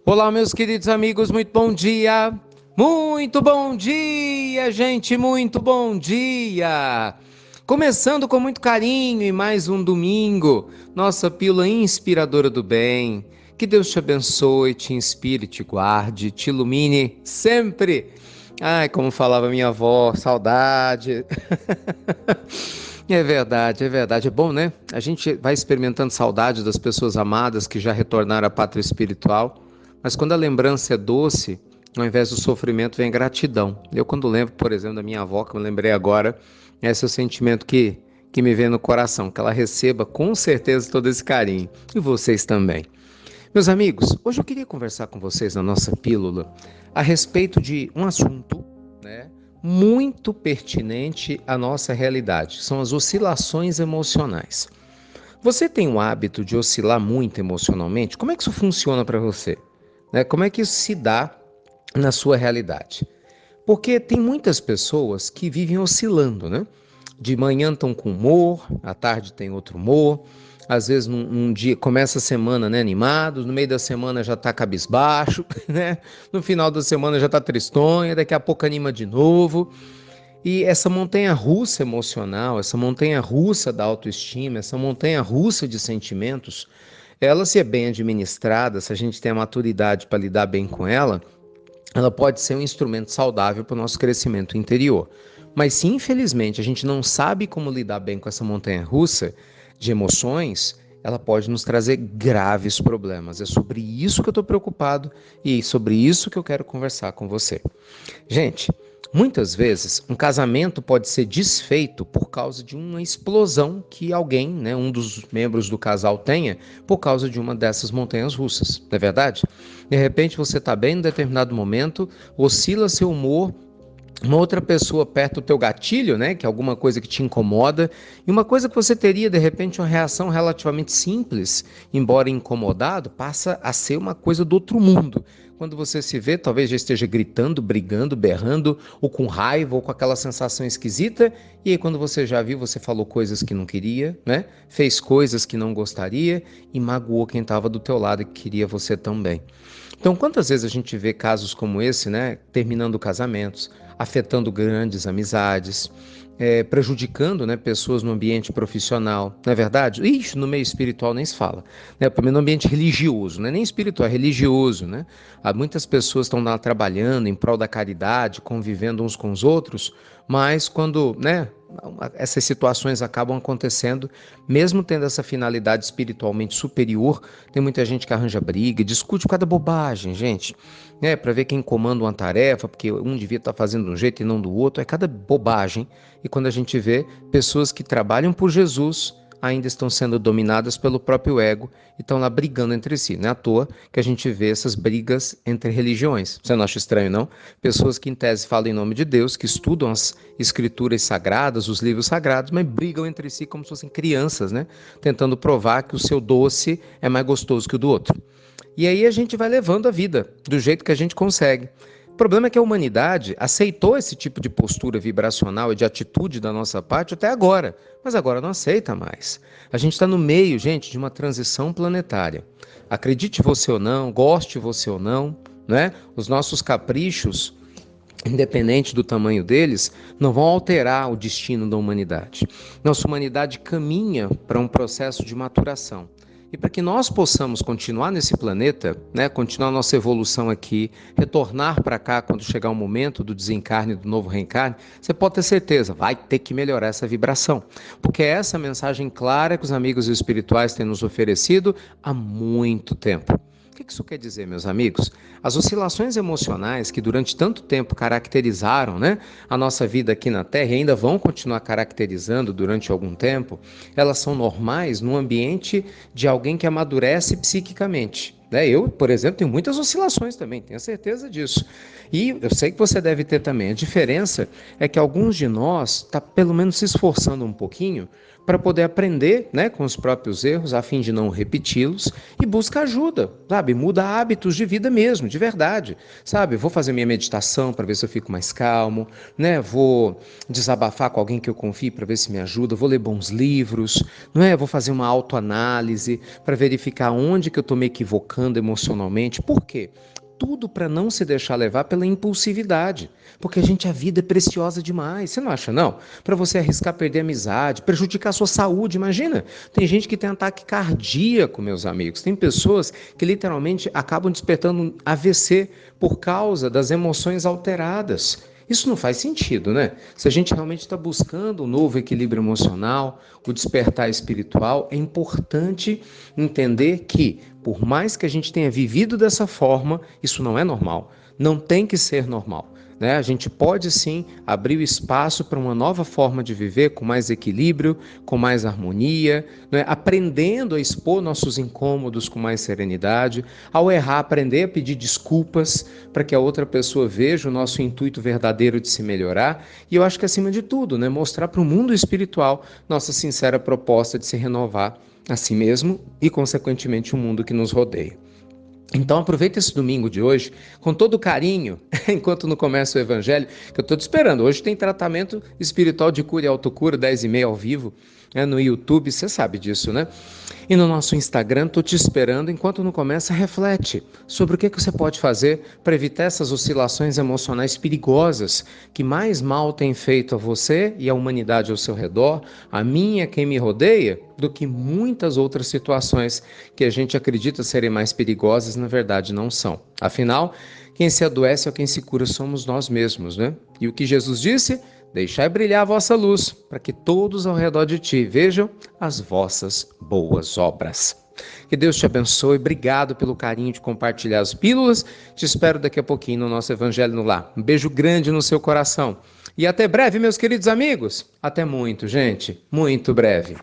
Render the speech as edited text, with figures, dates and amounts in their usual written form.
Olá, meus queridos amigos, muito bom dia! Muito bom dia, gente, muito bom dia! Começando com muito carinho e mais um domingo, nossa pílula inspiradora do bem. Que Deus te abençoe, te inspire, te guarde, te ilumine sempre. Ai, como falava minha avó, saudade. É verdade. É bom, né? A gente vai experimentando saudade das pessoas amadas que já retornaram à pátria espiritual, mas quando a lembrança é doce, ao invés do sofrimento, vem gratidão. Eu, quando lembro, por exemplo, da minha avó, que eu me lembrei agora, esse é o sentimento que me vem no coração, que ela receba com certeza todo esse carinho. E vocês também. Meus amigos, hoje eu queria conversar com vocês na nossa pílula a respeito de um assunto, né, muito pertinente à nossa realidade. São as oscilações emocionais. Você tem o hábito de oscilar muito emocionalmente? Como é que isso funciona para você? Né? Como é que isso se dá na sua realidade? Porque tem muitas pessoas que vivem oscilando, né? De manhã estão com humor, à tarde tem outro humor, às vezes num dia começa a semana, né, animado, no meio da semana já tá cabisbaixo, né? No final da semana já tá tristonha, daqui a pouco anima de novo. E essa montanha russa emocional, essa montanha russa da autoestima, essa montanha russa de sentimentos, ela, se é bem administrada, se a gente tem a maturidade para lidar bem com ela pode ser um instrumento saudável para o nosso crescimento interior. Mas se infelizmente a gente não sabe como lidar bem com essa montanha russa de emoções, ela pode nos trazer graves problemas. É sobre isso que eu estou preocupado e sobre isso que eu quero conversar com você. Gente, muitas vezes um casamento pode ser desfeito por causa de uma explosão que alguém, né, um dos membros do casal tenha por causa de uma dessas montanhas russas, não é verdade? De repente você está bem em determinado momento, oscila seu humor, uma outra pessoa perto do teu gatilho, né, que é alguma coisa que te incomoda, e uma coisa que você teria de repente uma reação relativamente simples, embora incomodado, passa a ser uma coisa do outro mundo. Quando você se vê, talvez já esteja gritando, brigando, berrando, ou com raiva, ou com aquela sensação esquisita, e aí quando você já viu, você falou coisas que não queria, né? Fez coisas que não gostaria e magoou quem estava do teu lado e que queria você também. Então, quantas vezes a gente vê casos como esse, né, terminando casamentos, afetando grandes amizades, prejudicando, né, pessoas no ambiente profissional, não é verdade? Ixi, no meio espiritual nem se fala, né? Primeiro no ambiente religioso, não é nem espiritual, é religioso, né? Há muitas pessoas estão lá trabalhando em prol da caridade, convivendo uns com os outros, mas quando, né, essas situações acabam acontecendo, mesmo tendo essa finalidade espiritualmente superior, tem muita gente que arranja briga, discute por causa da bobagem, gente, né, para ver quem comanda uma tarefa, porque um devia estar fazendo de um jeito e não do outro, é cada bobagem. E quando a gente vê pessoas que trabalham por Jesus ainda estão sendo dominadas pelo próprio ego e estão lá brigando entre si. Não é à toa que a gente vê essas brigas entre religiões. Você não acha estranho, não? Pessoas que em tese falam em nome de Deus, que estudam as escrituras sagradas, os livros sagrados, mas brigam entre si como se fossem crianças, né? Tentando provar que o seu doce é mais gostoso que o do outro. E aí a gente vai levando a vida do jeito que a gente consegue. O problema é que a humanidade aceitou esse tipo de postura vibracional e de atitude da nossa parte até agora, mas agora não aceita mais. A gente está no meio, gente, de uma transição planetária. Acredite você ou não, goste você ou não, né? Os nossos caprichos, independente do tamanho deles, não vão alterar o destino da humanidade. Nossa humanidade caminha para um processo de maturação. E para que nós possamos continuar nesse planeta, né, continuar nossa evolução aqui, retornar para cá quando chegar o momento do desencarne, do novo reencarne, você pode ter certeza, vai ter que melhorar essa vibração. Porque é essa mensagem clara que os amigos espirituais têm nos oferecido há muito tempo. O que isso quer dizer, meus amigos? As oscilações emocionais que durante tanto tempo caracterizaram, né, a nossa vida aqui na Terra e ainda vão continuar caracterizando durante algum tempo, elas são normais no ambiente de alguém que amadurece psiquicamente. Eu, por exemplo, tenho muitas oscilações também, tenho certeza disso. E eu sei que você deve ter também. A diferença é que alguns de nós está pelo menos se esforçando um pouquinho para poder aprender, né, com os próprios erros, a fim de não repeti-los, e busca ajuda, sabe? Muda hábitos de vida mesmo, de verdade, sabe? Vou fazer minha meditação para ver se eu fico mais calmo, né? Vou desabafar com alguém que eu confie para ver se me ajuda, vou ler bons livros, não é? Vou fazer uma autoanálise para verificar onde que eu estou me equivocando, barrando emocionalmente. Por quê? Tudo para não se deixar levar pela impulsividade, porque a vida é preciosa demais, você não acha não? Para você arriscar perder a amizade, prejudicar a sua saúde, imagina, tem gente que tem ataque cardíaco, meus amigos, tem pessoas que literalmente acabam despertando um AVC por causa das emoções alteradas. Isso não faz sentido, né? Se a gente realmente está buscando um novo equilíbrio emocional, o despertar espiritual, é importante entender que, por mais que a gente tenha vivido dessa forma, isso não é normal. Não tem que ser normal. Né? A gente pode sim abrir o espaço para uma nova forma de viver com mais equilíbrio, com mais harmonia, né? Aprendendo a expor nossos incômodos com mais serenidade, ao errar, aprender a pedir desculpas para que a outra pessoa veja o nosso intuito verdadeiro de se melhorar. E eu acho que acima de tudo, né? Mostrar para o mundo espiritual nossa sincera proposta de se renovar a si mesmo e, consequentemente, o mundo que nos rodeia. Então aproveita esse domingo de hoje com todo carinho, enquanto não começa o evangelho, que eu estou te esperando. Hoje tem tratamento espiritual de cura e autocura, 10h30 ao vivo, no YouTube, você sabe disso, né? E no nosso Instagram, estou te esperando. Enquanto não começa, reflete sobre o que você pode fazer para evitar essas oscilações emocionais perigosas que mais mal têm feito a você e a humanidade ao seu redor, a mim e a quem me rodeia, do que muitas outras situações que a gente acredita serem mais perigosas, na verdade não são. Afinal, quem se adoece ou quem se cura somos nós mesmos, né? E o que Jesus disse? Deixai brilhar a vossa luz, para que todos ao redor de ti vejam as vossas boas obras. Que Deus te abençoe, obrigado pelo carinho de compartilhar as pílulas, te espero daqui a pouquinho no nosso Evangelho no Lar. Um beijo grande no seu coração. E até breve, meus queridos amigos. Até muito, gente. Muito breve.